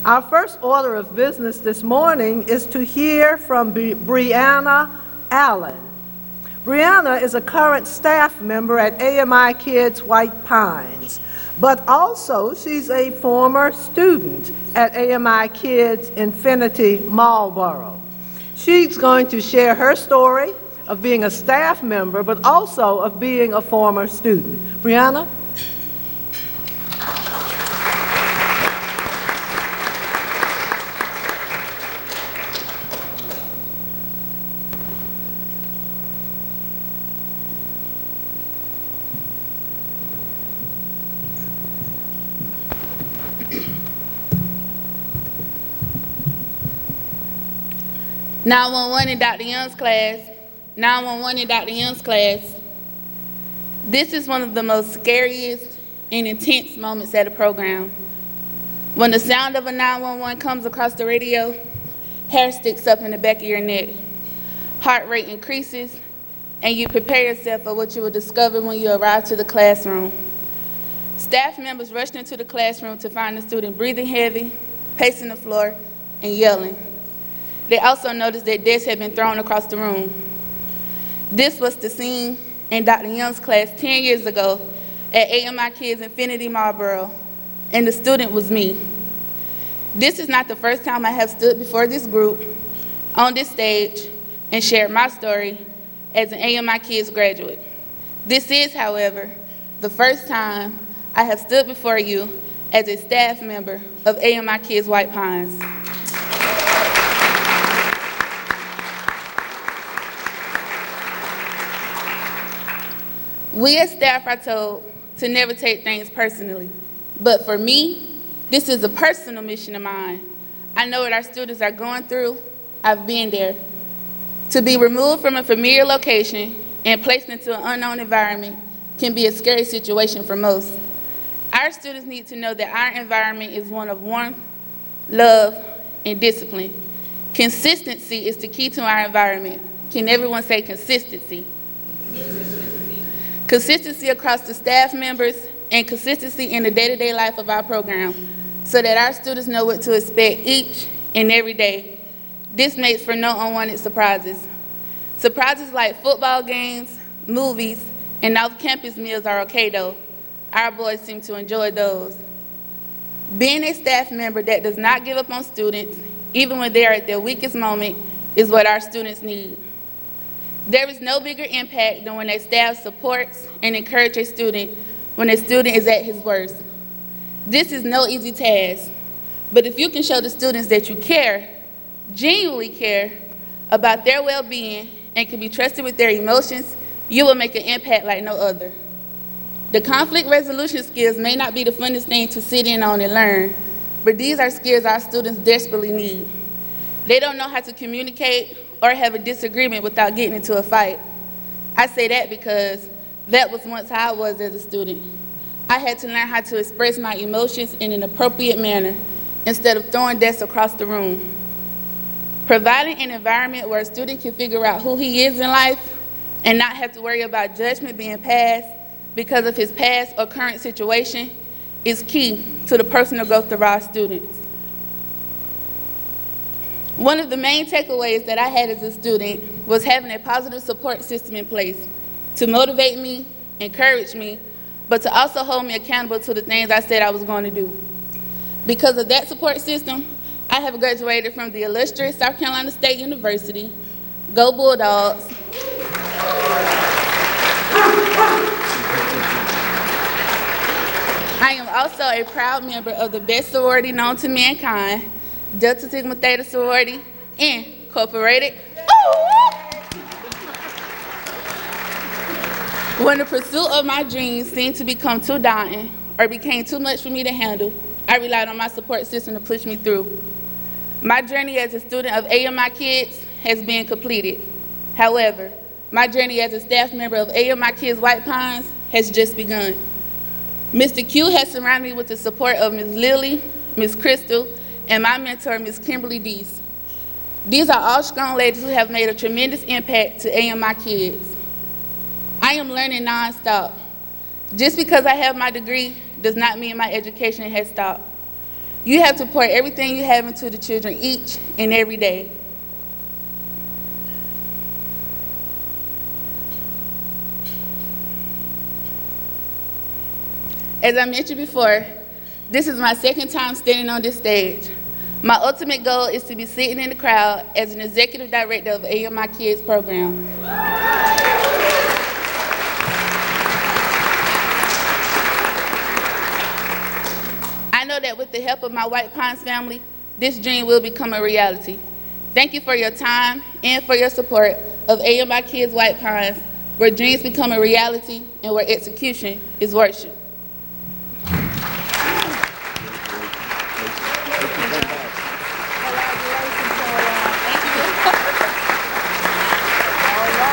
Our first order of business this morning is to hear from Brianna Allen. Brianna is a current staff member at AMIkids White Pines, but also she's a former student at AMIkids Infinity Marlboro. She's going to share her story of being a staff member, but also of being a former student. Brianna? In Dr. Young's class. 911 in Dr. Young's class. This is one of the most scariest and intense moments at a program. When the sound of a 911 comes across the radio, hair sticks up in the back of your neck, heart rate increases, and you prepare yourself for what you will discover when you arrive to the classroom. Staff members rushed into the classroom to find the student breathing heavy, pacing the floor, and yelling. They also noticed that desks had been thrown across the room. This was the scene in Dr. Young's class 10 years ago at AMIkids Infinity Marlboro, and the student was me. This is not the first time I have stood before this group on this stage and shared my story as an AMIkids graduate. This is, however, the first time I have stood before you as a staff member of AMIkids White Pines. We as staff are told to never take things personally, but for me, this is a personal mission of mine. I know what our students are going through. I've been there. To be removed from a familiar location and placed into an unknown environment can be a scary situation for most. Our students need to know that our environment is one of warmth, love, and discipline. Consistency is the key to our environment. Can everyone say consistency? Consistency across the staff members and consistency in the day-to-day life of our program so that our students know what to expect each and every day. This makes for no unwanted surprises. Surprises like football games, movies, and off-campus meals are okay though. Our boys seem to enjoy those. Being a staff member that does not give up on students, even when they are at their weakest moment, is what our students need. There is no bigger impact than when a staff supports and encourages a student when a student is at his worst. This is no easy task, but if you can show the students that you care, genuinely care, about their well-being and can be trusted with their emotions, you will make an impact like no other. The conflict resolution skills may not be the funnest thing to sit in on and learn, but these are skills our students desperately need. They don't know how to communicate or have a disagreement without getting into a fight. I say that because that was once how I was as a student. I had to learn how to express my emotions in an appropriate manner instead of throwing desks across the room. Providing an environment where a student can figure out who he is in life and not have to worry about judgment being passed because of his past or current situation is key to the personal growth of our students. One of the main takeaways that I had as a student was having a positive support system in place to motivate me, encourage me, but to also hold me accountable to the things I said I was going to do. Because of that support system, I have graduated from the illustrious South Carolina State University. Go Bulldogs. I am also a proud member of the best sorority known to mankind, Delta Sigma Theta Sorority, Incorporated. When the pursuit of my dreams seemed to become too daunting or became too much for me to handle, I relied on my support system to push me through. My journey as a student of AMIkids has been completed. However, my journey as a staff member of AMIkids White Pines has just begun. Mr. Q has surrounded me with the support of Ms. Lily, Ms. Crystal, and my mentor, Ms. Kimberly Deese. These are all strong ladies who have made a tremendous impact to AMIkids. I am learning nonstop. Just because I have my degree does not mean my education has stopped. You have to pour everything you have into the children each and every day. As I mentioned before, this is my second time standing on this stage. My ultimate goal is to be sitting in the crowd as an executive director of AMIkids program. I know that with the help of my White Pines family, this dream will become a reality. Thank you for your time and for your support of AMIkids White Pines, where dreams become a reality and where execution is worship.